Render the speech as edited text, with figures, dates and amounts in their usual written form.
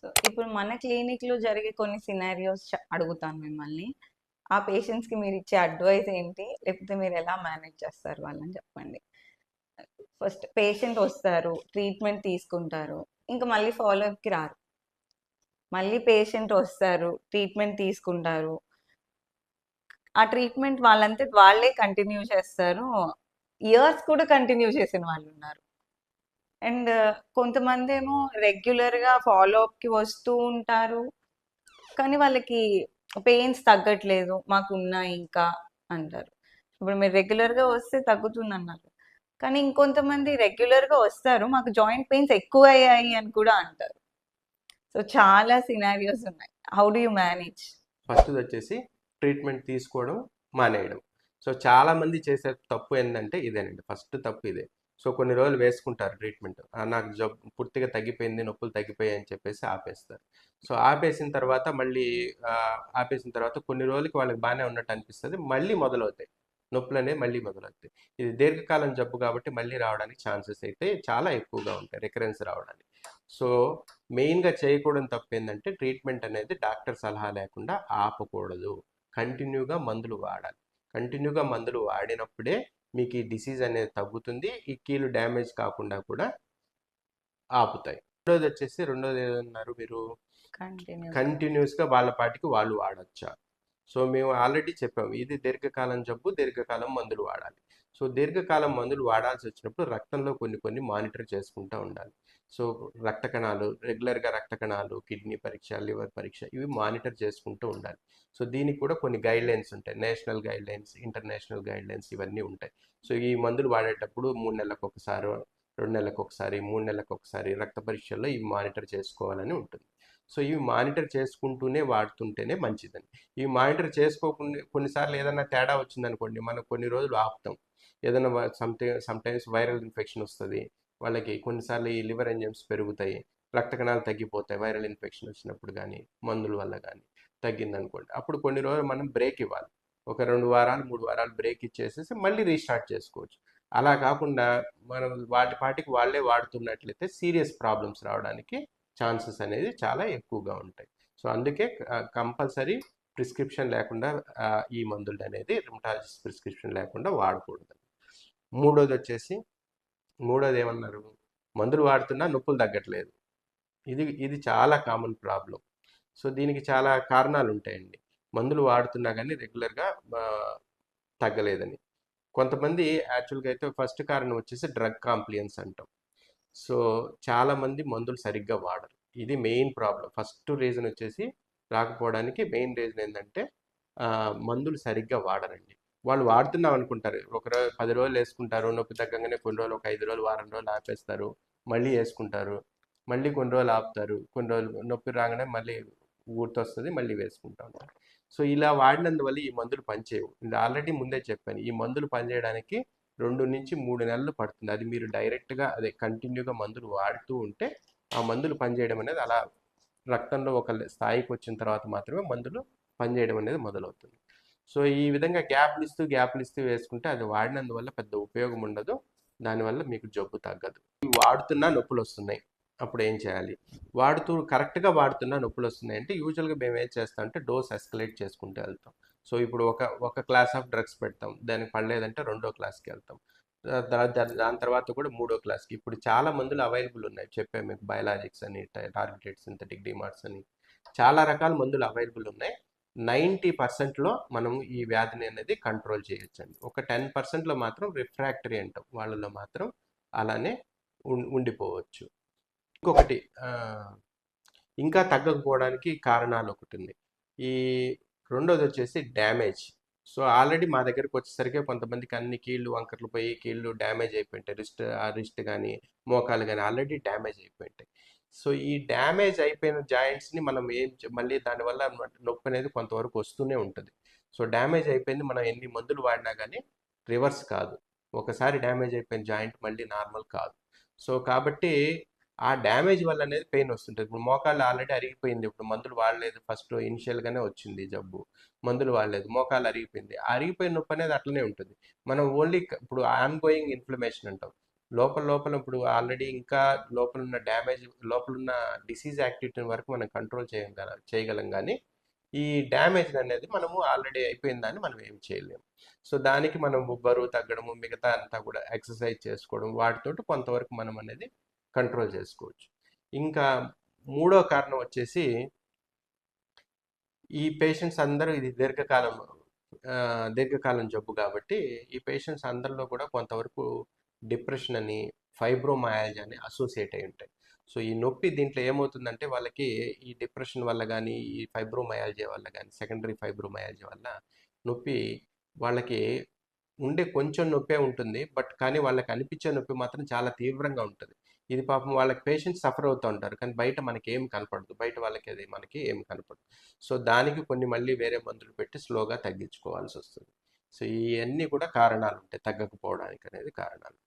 So, ఇప్పుడు మన క్లినిక్‌లో జరిగే కొన్ని సినారియోస్ అడుగుతాను మిమ్మల్ని. ఆ పేషెంట్స్‌కి మీరిచ్చే అడ్వైస్ ఏంటి? లేకపోతే మీరెలా మేనేజ్ చేస్తారు వాళ్ళని చెప్పండి? ఫస్ట్ పేషెంట్ వస్తారు, ట్రీట్మెంట్ తీసుకుంటారు. ఇంక మళ్ళీ ఫాలో అప్‌కి రారు. మళ్ళీ పేషెంట్ వస్తారు, ట్రీట్మెంట్ తీసుకుంటారు. ఆ ట్రీట్మెంట్ వాళ్ళంతట వాళ్ళే కంటిన్యూ చేస్తారు. ఇయర్స్ కూడా కంటిన్యూ చేసిన వాళ్ళున్నారు. అండ్ కొంతమందేమో రెగ్యులర్‌గా ఫాలో అప్‌కి వస్తూ ఉంటారు. కానీ వాళ్ళకి పెయిన్స్ తగ్గట్లేదు. మాకున్నాయి ఇంకా అంటారు. ఇప్పుడు మీరు రెగ్యులర్‌గా వస్తే తగ్గుతుందన్నారు. కానీ ఇంకొంతమంది రెగ్యులర్‌గా వస్తారు. మాకు జాయింట్ పెయిన్స్ ఎక్కువయ్యాయి అని కూడా అంటారు. సో, చాలా సినారియోస్ ఉన్నాయి. How do you manage? ఫస్ట్‌ది వచ్చేసి ట్రీట్మెంట్ తీసుకోవడం మానేయడం. సో, చాలామంది చేసే తప్పు ఏందంటే ఇదేనండి. ఫస్ట్ తప్పు ఇదే. సో, కొన్ని రోజులు వేసుకుంటారు ట్రీట్మెంట్. నాకు పూర్తిగా తగ్గిపోయింది, నొప్పులు తగ్గిపోయాయి అని చెప్పేసి ఆపేస్తారు. సో, ఆపేసిన తర్వాత కొన్ని రోజులకి వాళ్ళకి బానే ఉన్నట్టు అనిపిస్తది. మళ్ళీ మొదలవుతాయి. నొప్పులనేవి మళ్ళీ మొదలవుతాయి. ఇది దీర్ఘకాలం జబ్బు కాబట్టి మళ్ళీ రావడానికి ఛాన్సెస్ అయితే చాలా ఎక్కువగా ఉంటాయి. రికరెన్స్ రావడానికి. సో, మెయిన్‌గా చేయకూడని తప్పేందంటే ట్రీట్మెంట్ అనేది డాక్టర్ సలహా లేకుండా ఆపకూడదు. కంటిన్యూగా మందులు వాడాలి. కంటిన్యూగా మందులు వాడినప్పుడే మీకు ఈ డిసీజ్ అనేది తగ్గుతుంది. ఈ కీళ్ళు డ్యామేజ్ కాకుండా కూడా ఆపుతాయి. రెండోది ఏదన్నారు మీరు? కంటిన్యూగా. కంటిన్యూస్‌గా వాళ్ళ పాటికి వాళ్ళు వాడొచ్చా? సో, మేము ఆల్రెడీ చెప్పాము. ఇది దీర్ఘకాలం జబ్బు, దీర్ఘకాలం మందులు వాడాలి. సో, దీర్ఘకాలం మందులు వాడాల్సి వచ్చినప్పుడు రక్తంలో కొన్ని కొన్ని మానిటర్ చేసుకుంటూ ఉండాలి. సో, రెగ్యులర్‌గా రక్త కణాలు, కిడ్నీ పరీక్ష, లివర్ పరీక్ష ఇవి మానిటర్ చేసుకుంటూ ఉండాలి. సో, దీనికి కూడా కొన్ని గైడ్‌లైన్స్ ఉంటాయి. నేషనల్ గైడ్‌లైన్స్, ఇంటర్నేషనల్ గైడ్‌లైన్స్ ఇవన్నీ ఉంటాయి. సో, ఈ మందులు వాడేటప్పుడు 3 నెలలకొకసారో, 2 నెలలకొకసారి, 3 నెలలకొకసారి రక్త పరీక్షల్లో ఇవి మానిటర్ చేసుకోవాలని ఉంటుంది. సో, ఇవి మానిటర్ చేసుకుంటూనే వాడుతుంటేనే మంచిదండి. ఇవి మానిటర్ చేసుకోకుండా కొన్నిసార్లు ఏదైనా తేడా వచ్చిందనుకోండి, మనం కొన్ని రోజులు ఆపుతాం. ఏదైనా సమ్‌టైమ్స్ వైరల్ ఇన్ఫెక్షన్ వస్తది. వాళ్ళకి కొన్నిసార్లు ఈ లివర్ ఎంజైమ్స్ పెరుగుతాయి. రక్త కణాలు తగ్గిపోతాయి. వైరల్ ఇన్ఫెక్షన్ వచ్చినప్పుడు గానీ, మందుల వల్ల గానీ తగ్గిందనుకోండి. అప్పుడు కొన్ని రోజులు మనం బ్రేక్ ఇవ్వాలి. ఒక 2 వారాలు, 3 వారాలు బ్రేక్ ఇచ్చేసేసి మళ్ళీ రీస్టార్ట్ చేసుకోవచ్చు. అలా కాకుండా మనం వాటి పాటికి వాళ్ళే వాడుతున్నట్లయితే సీరియస్ ప్రాబ్లమ్స్ రావడానికి ఛాన్సెస్ అనేది చాలా ఎక్కువగా ఉంటాయి. సో, అందుకే కంపల్సరీ ప్రిస్క్రిప్షన్ లేకుండా ఈ మందులు అనేది రుమటాలజిస్ట్ ప్రిస్క్రిప్షన్ లేకుండా వాడకూడదు. మూడోదొచ్చేసి మూడోది ఏమన్నారు? మందులు వాడుతున్నా నొప్పులు తగ్గట్లేదు. ఇది చాలా కామన్ ప్రాబ్లం. సో, దీనికి చాలా కారణాలు ఉంటాయండి. మందులు వాడుతున్నా కానీ రెగ్యులర్‌గా ఆహ్, తగ్గలేదని. కొంతమంది యాక్చువల్‌గా అయితే ఫస్ట్ కారణం వచ్చేసి డ్రగ్ కాంప్లియన్స్ అంటాం. సో, చాలామంది మందులు సరిగ్గా వాడరు. ఇది మెయిన్ ప్రాబ్లమ్. ఫస్ట్ రీజన్ వచ్చేసి రాకపోవడానికి మెయిన్ రీజన్ ఏంటంటే మందులు సరిగ్గా వాడరండి. వాళ్ళు వాడుతున్నాం అనుకుంటారు. 10 రోజులు వేసుకుంటారు. నొప్పి తగ్గంగానే కొన్ని రోజులు ఒక 5 రోజులు, వారం రోజులు ఆపేస్తారు. మళ్ళీ వేసుకుంటారు. మళ్ళీ కొన్ని రోజులు ఆపుతారు. కొన్ని రోజులు నొప్పి రాగానే మళ్ళీ గుర్తొస్తది. మళ్ళీ వేసుకుంటా ఉంటారు. సో, ఇలా వాడినందువల్ల ఈ మందులు పనిచేయవు. ఇది ఆల్రెడీ ముందే చెప్పాను. ఈ మందులు పనిచేయడానికి 2-3 నెలలు పడుతుంది. అది మీరు డైరెక్ట్‌గా కంటిన్యూగా మందులు వాడుతూ ఉంటే ఆ మందులు పనిచేయడం అనేది అలా రక్తంలో ఒక స్థాయికి వచ్చిన తర్వాత మాత్రమే మందులు పనిచేయడం అనేది మొదలవుతుంది. సో, ఈ విధంగా గ్యాప్‌లు ఇస్తూ వేసుకుంటే అది వాడినందువల్ల పెద్ద ఉపయోగం ఉండదు. దానివల్ల మీకు జబ్బు తగ్గదు. ఇవి వాడుతున్నా నొప్పులొస్తున్నాయి. అప్పుడు ఏం చేయాలి? కరెక్ట్‌గా వాడుతున్నా నొప్పులొస్తున్నాయి అంటే యూజువల్‌గా మేము ఏం చేస్తామంటే డోస్ ఎస్కలేట్ చేసుకుంటూ వెళ్తాం. సో, ఇప్పుడు ఒక క్లాస్ ఆఫ్ డ్రగ్స్ పెడతాం. దానికి పడలేదంటే రెండో క్లాస్‌కి వెళ్తాం. దాని తర్వాత కూడా మూడో క్లాస్‌కి. ఇప్పుడు చాలా మందులు అవైలబుల్ ఉన్నాయి. చెప్పాను మీకు బయోలాజిక్స్ అని, టార్గెటెడ్ సింథటిక్ డీమార్ట్స్ అని చాలా రకాల మందులు అవైలబుల్ ఉన్నాయి. 90%లో మనం ఈ వ్యాధిని అనేది కంట్రోల్ చేయొచ్చండి. ఒక 10%లో మాత్రం రిఫ్రాక్టరీ అంటాం. వాళ్ళలో మాత్రం అలానే ఉండిపోవచ్చు. ఇంకొకటి ఇంకా తగ్గకపోవడానికి కారణాలు ఒకటి ఉంది. ఈ రెండోది వచ్చేసి డ్యామేజ్. సో, ఆల్రెడీ మా దగ్గరికి వచ్చేసరికి కొంతమందికి అన్ని కీళ్ళు వంకర్లు పోయి కీళ్ళు డ్యామేజ్ అయిపోయింటాయి. రిస్ట్ కానీ మోకాలు కానీ ఆల్రెడీ డ్యామేజ్ అయిపోయింటాయి. సో, ఈ డ్యామేజ్ అయిపోయిన జాయింట్స్ని మనం మళ్ళీ దానివల్ల నొప్పి అనేది కొంతవరకు వస్తూనే ఉంటుంది. సో, డ్యామేజ్ అయిపోయింది మనం ఎన్ని మందులు వాడినా కానీ రివర్స్ కాదు. ఒకసారి డ్యామేజ్ అయిపోయిన జాయింట్ మళ్ళీ నార్మల్ కాదు. సో, కాబట్టి ఆ డ్యామేజ్ వల్ల అనేది పెయిన్ వస్తుంటుంది. ఇప్పుడు మోకాళ్ళు ఆల్రెడీ అరిగిపోయింది. ఇప్పుడు మందులు వాడలేదు. ఫస్ట్ ఇనిషియల్‌గానే వచ్చింది జబ్బు. మందులు వాడలేదు. మోకాలు అరిగిపోయింది. ఆ అరిగిపోయిన నొప్పి అనేది అట్లనే ఉంటుంది. మనం ఓన్లీ ఇప్పుడు ఆన్ గోయింగ్ ఇన్‌ఫ్లమేషన్ అంటాం. లోపల లోపల ఇప్పుడు ఆల్రెడీ ఇంకా లోపలున్న డ్యామేజ్, లోపలున్న డిసీజ్ యాక్టివిటీ వరకు మనం కంట్రోల్ చేయగలం కానీ ఈ డ్యామేజ్ అనేది మనము ఆల్రెడీ అయిపోయిందని మనం ఏం చేయలేము. సో దానికి మనం బరువు తగ్గడము, మిగతా అంతా కూడా ఎక్సర్సైజ్ చేసుకోవడం, వాటితోటి కొంతవరకు మనం అనేది కంట్రోల్ చేసుకోవచ్చు. ఇంకా మూడో కారణం వచ్చేసి ఈ పేషెంట్స్ అందరూ ఇది దీర్ఘకాలం జబ్బు కాబట్టి ఈ పేషెంట్స్ అందరిలో కూడా కొంతవరకు డిప్రెషన్ అని, ఫైబ్రోమయాల్జియా అని అసోసియేట్ అయి ఉంటాయి. సో ఈ నొప్పి దీంట్లో ఏమవుతుందంటే వాళ్ళకి ఈ డిప్రెషన్ వల్ల కానీ, ఈ ఫైబ్రోమయాల్జియా వల్ల కానీ, సెకండరీ ఫైబ్రోమయాల్జియా వల్ల నొప్పి వాళ్ళకి ఉండే కొంచెం నొప్పే ఉంటుంది. బట్ కానీ వాళ్ళకి అనిపించే నొప్పి మాత్రం చాలా తీవ్రంగా ఉంటుంది. ఇది పాపం వాళ్ళకి పేషెంట్స్ సఫర్ అవుతూ ఉంటారు. కానీ బయట మనకి ఏం కనపడదు. బయట వాళ్ళకి అది మనకి ఏం కనపడదు. సో దానికి కొన్ని మళ్ళీ వేరే మందులు పెట్టి స్లోగా తగ్గించుకోవాల్సి వస్తుంది. సో ఇవన్నీ కూడా కారణాలు ఉంటాయి తగ్గకపోవడానికి అనేది కారణాలు.